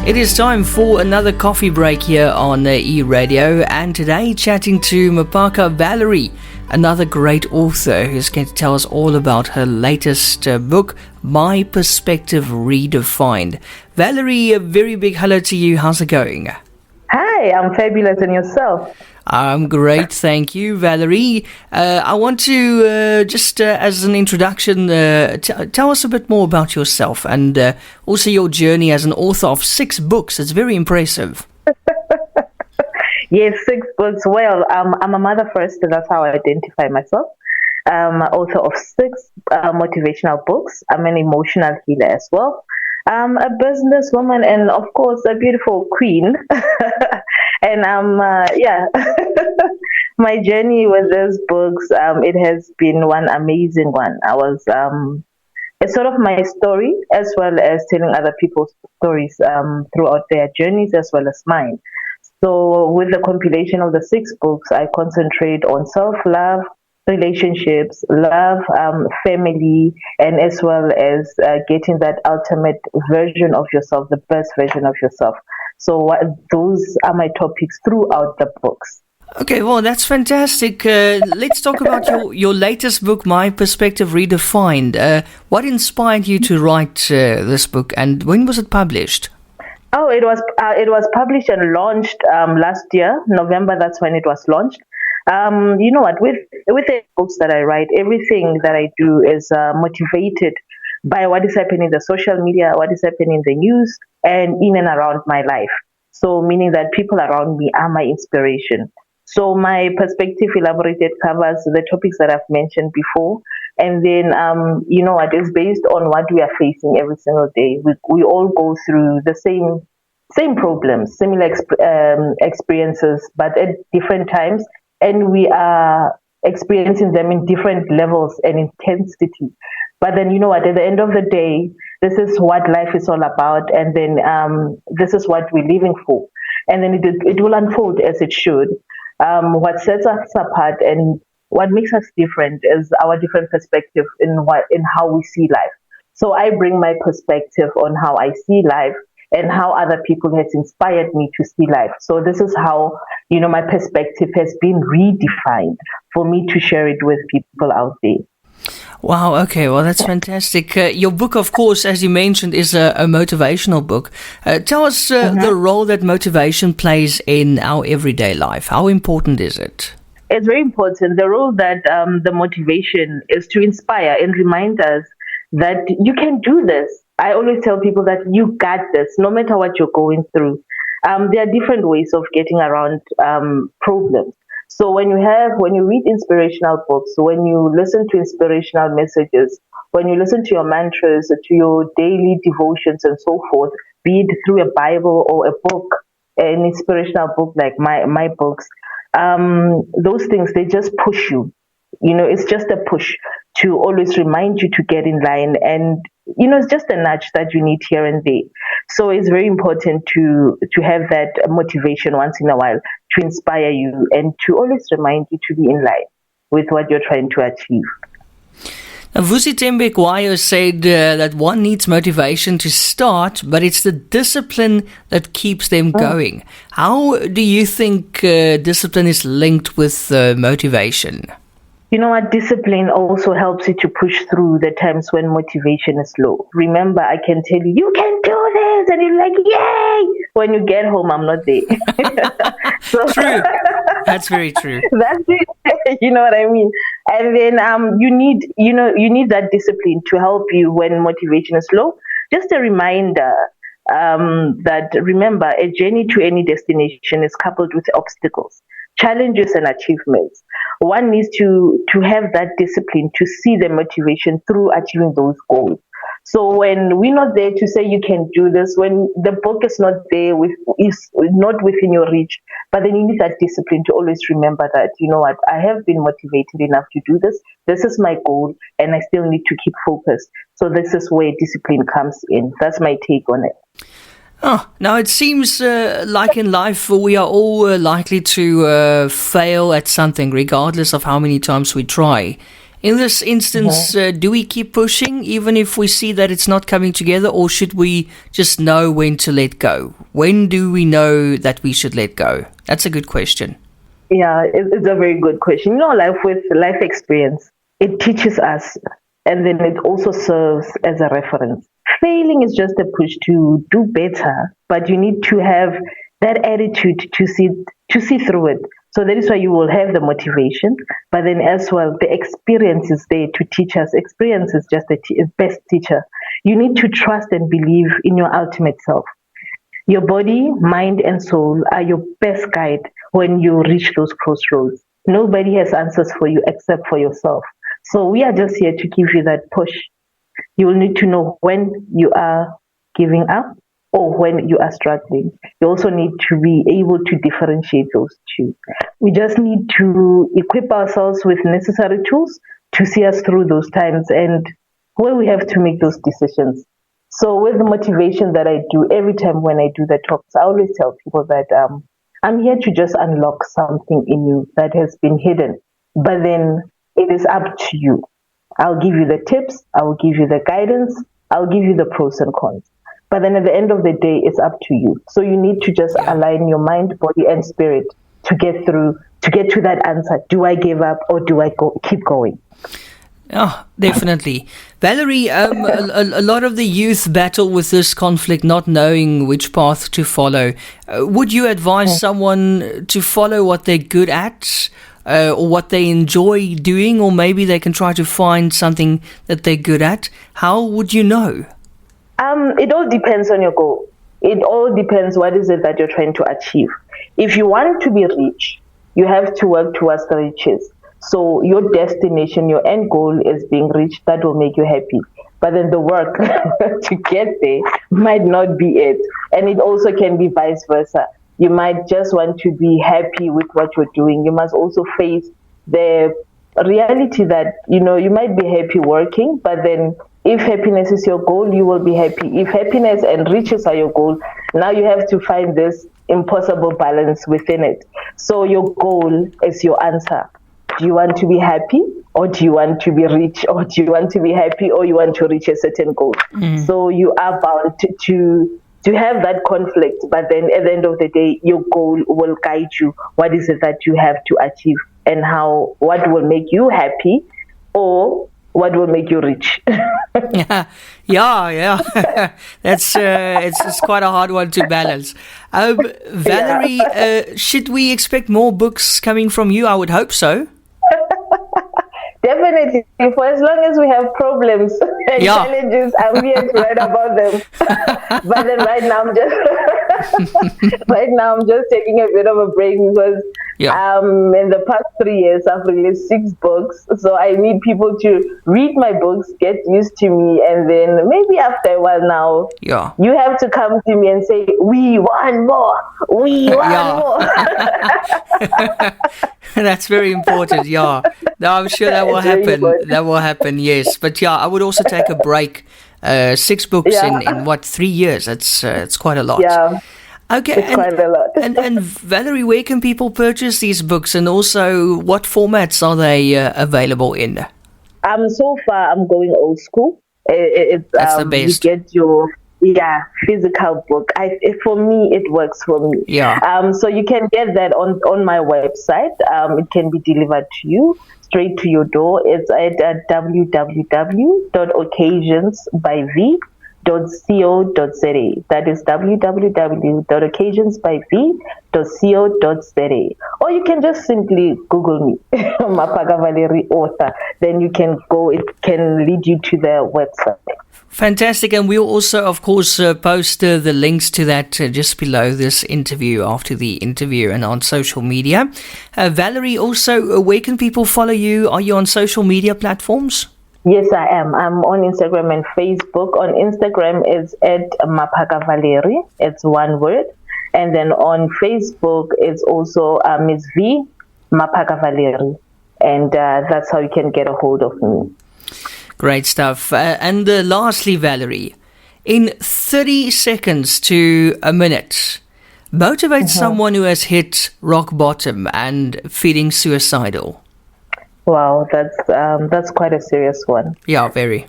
It is time for another coffee break here on eRadio, and today chatting to Mmaphaka Valerie, another great author who's going to tell us all about her latest book, My Perspective Redefined. Valerie, a very big hello to you. How's it going? Hi, I'm fabulous, and yourself? I'm great, thank you, Valerie. I want to just as an introduction, tell us a bit more about yourself and also your journey as an author of 6 books. It's very impressive. Yes, 6 books. Well, I'm a mother first, so that's how I identify myself. Author of 6 motivational books. I'm an emotional healer as well. I'm a businesswoman and, of course, a beautiful queen. And my journey with these books, it has been one amazing one. It's sort of my story as well as telling other people's stories throughout their journeys as well as mine. So with the compilation of the 6 books, I concentrate on self-love, relationships, love, family, and as well as getting that ultimate version of yourself, the best version of yourself. So those are my topics throughout the books. Okay, well, that's fantastic. Let's talk about your latest book, My Perspective Redefined. What inspired you to write this book, and when was it published? Oh, it was published and launched last year, November. That's when it was launched. You know what? With the books that I write, everything that I do is motivated by what is happening in the social media, what is happening in the news, and in and around my life. So, meaning that people around me are my inspiration. So, my perspective elaborated covers the topics that I've mentioned before, and then you know what? It's based on what we are facing every single day. We all go through the same problems, similar experiences, but at different times. And we are experiencing them in different levels and intensity. But then, you know what, at the end of the day, this is what life is all about. And then this is what we're living for. And then it will unfold as it should. What sets us apart and what makes us different is our different perspective in how we see life. So I bring my perspective on how I see life and how other people has inspired me to see life. So this is how, you know, my perspective has been redefined for me to share it with people out there. Wow, okay, well, that's fantastic. Your book, of course, as you mentioned, is a motivational book. Tell us the role that motivation plays in our everyday life. How important is it? It's very important. The role that the motivation is to inspire and remind us that you can do this. I always tell people that you got this, no matter what you're going through. There are different ways of getting around problems. So when you read inspirational books, when you listen to inspirational messages, when you listen to your mantras, to your daily devotions and so forth, be it through a Bible or a book, an inspirational book like my books, those things, they just push you. You know, it's just a push to always remind you to get in line. And, you know, it's just a nudge that you need here and there. So it's very important to have that motivation once in a while to inspire you and to always remind you to be in line with what you're trying to achieve. Now, Vusi Tembekwayo said that one needs motivation to start, but it's the discipline that keeps them going. How do you think discipline is linked with motivation? You know what? Discipline also helps you to push through the times when motivation is low. Remember, I can tell you, you can do this, and you're like, yay! When you get home, I'm not there. True. That's very true. That's it. You know what I mean? And then you need that discipline to help you when motivation is low. Just a reminder that, remember, a journey to any destination is coupled with obstacles, challenges, and achievements. One needs to have that discipline to see the motivation through achieving those goals. So when we're not there to say you can do this, when the book is not there, is not within your reach, but then you need that discipline to always remember that, you know what, I have been motivated enough to do this. This is my goal, and I still need to keep focused. So this is where discipline comes in. That's my take on it. Oh, now it seems like in life we are all likely to fail at something, regardless of how many times we try. In this instance, do we keep pushing even if we see that it's not coming together, or should we just know when to let go? When do we know that we should let go? That's a good question. Yeah, it's a very good question. You know, life experience, it teaches us, and then it also serves as a reference. Failing is just a push to do better, but you need to have that attitude to see through it. So that is why you will have the motivation, but then as well, the experience is there to teach us. Experience is just the best teacher. You need to trust and believe in your ultimate self. Your body, mind, and soul are your best guide when you reach those crossroads. Nobody has answers for you except for yourself. So we are just here to give you that push. You will need to know when you are giving up or when you are struggling. You also need to be able to differentiate those two. We just need to equip ourselves with necessary tools to see us through those times and where we have to make those decisions. So with the motivation that I do, every time when I do the talks, I always tell people that I'm here to just unlock something in you that has been hidden. But then it is up to you. I'll give you the tips, I will give you the guidance, I'll give you the pros and cons. But then at the end of the day, it's up to you. So you need to just align your mind, body, and spirit to get to that answer. Do I give up or do I keep going? Oh, definitely. Valerie, a lot of the youth battle with this conflict, not knowing which path to follow. Would you advise someone to follow what they're good at or what they enjoy doing, or maybe they can try to find something that they're good at? How would you know? It all depends on your goal. It all depends what is it that you're trying to achieve. If you want to be rich, you have to work towards the riches. So your destination, your end goal is being rich. That will make you happy. But then the work to get there might not be it. And it also can be vice versa. You might just want to be happy with what you're doing. You must also face the reality that, you might be happy working, but then if happiness is your goal, you will be happy. If happiness and riches are your goal, now you have to find this impossible balance within it. So your goal is your answer. Do you want to be happy, or do you want to be rich, or do you want to be happy, or you want to reach a certain goal? So you are bound to have that conflict, but then at the end of the day, your goal will guide you. What is it that you have to achieve, and what will make you happy, or what will make you rich? Yeah. That's it's quite a hard one to balance. Valerie, should we expect more books coming from you? I would hope so. Definitely. For as long as we have problems and challenges, I'm here to write about them. But then right now I'm just taking a bit of a break because in the past 3 years I've released 6 books. So I need people to read my books, get used to me, and then maybe after a while now, you have to come to me and say, we want more. We want more. That's very important. No, I'm sure that will happen. That will happen, yes. But I would also take a break. 6 books in 3 years? It's quite a lot. Yeah. Okay. It's quite a lot. and Valerie, where can people purchase these books, and also what formats are they available in? So far I'm going old school. That's the best. You get your physical book. For me, it works for me. So you can get that on my website. It can be delivered to you straight to your door. It's at www.occasionsbyv.co.za. That is www.occasionsbyv.co.za. Or you can just simply Google me, Mmaphaka Valerie author. Then you can go. It can lead you to the website. Fantastic. And we'll also, of course, post the links to that just below this interview, after the interview, and on social media. Valerie, also, where can people follow you? Are you on social media platforms? Yes, I am. I'm on Instagram and Facebook. On Instagram, it's at Mmaphaka Valerie. It's one word. And then on Facebook, it's also Ms. V. Mmaphaka Valerie. And that's how you can get a hold of me. Great stuff. And lastly, Valerie, in 30 seconds to a minute, motivate someone who has hit rock bottom and feeling suicidal. Wow, that's quite a serious one. Yeah, very.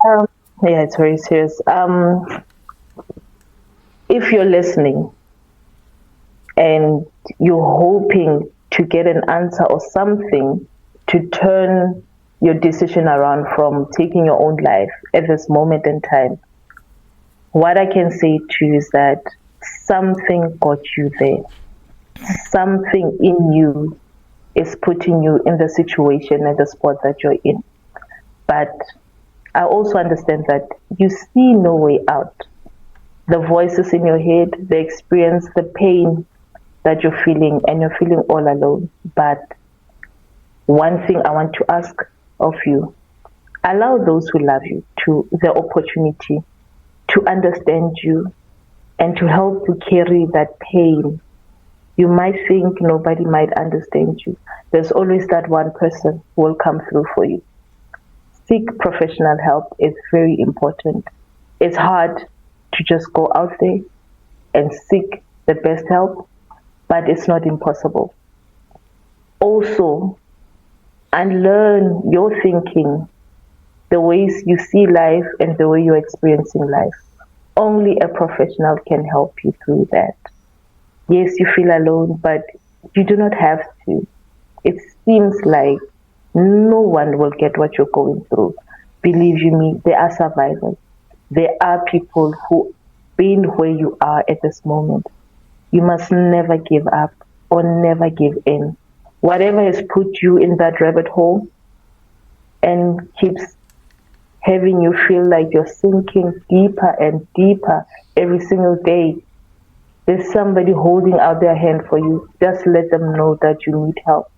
Um, yeah, it's very serious. If you're listening and you're hoping to get an answer or something to turn your decision around from taking your own life at this moment in time, what I can say to you is that something got you there. Something in you is putting you in the situation and the spot that you're in. But I also understand that you see no way out. The voices in your head, the experience, the pain that you're feeling, and you're feeling all alone. But one thing I want to ask of you, allow those who love you to the opportunity to understand you and to help you carry that pain. You might think nobody might understand you. There's always that one person who will come through for you. Seek professional help. It's very important. It's hard to just go out there and seek the best help, but it's not impossible. Also, unlearn your thinking, the ways you see life and the way you're experiencing life. Only a professional can help you through that. Yes, you feel alone, but you do not have to. It seems like no one will get what you're going through. Believe you me, there are survivors. There are people who been where you are at this moment. You must never give up or never give in. Whatever has put you in that rabbit hole and keeps having you feel like you're sinking deeper and deeper every single day, there's somebody holding out their hand for you. Just let them know that you need help.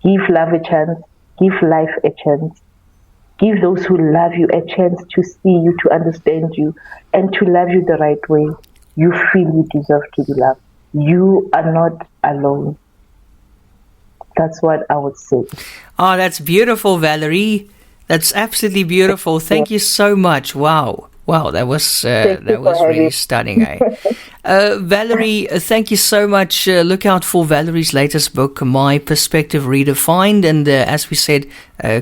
Give love a chance. Give life a chance. Give those who love you a chance to see you, to understand you, and to love you the right way. You feel you deserve to be loved. You are not alone. That's what I would say. Oh, that's beautiful, Valerie. That's absolutely beautiful. Thank you so much. Wow. Wow, that was really stunning. Valerie, thank you so much. Look out for Valerie's latest book, My Perspective Redefined. And as we said,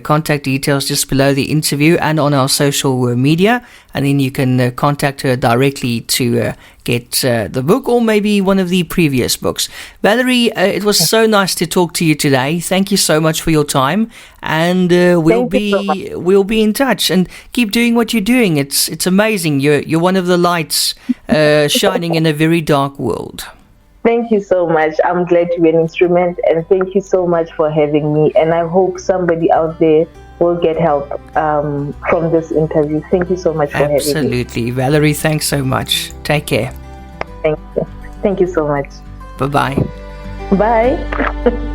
contact details just below the interview and on our social media. And then you can contact her directly to get the book or maybe one of the previous books. Valerie, it was so nice to talk to you today. Thank you so much for your time. And we'll be in touch and keep doing what you're doing. It's amazing. You're one of the lights shining in a very dark world. Thank you so much. I'm glad to be an instrument, and thank you so much for having me. And I hope somebody out there will get help from this interview. Thank you so much for having me. Absolutely. Valerie, thanks so much. Take care. Thank you. Thank you so much. Bye-bye. Bye.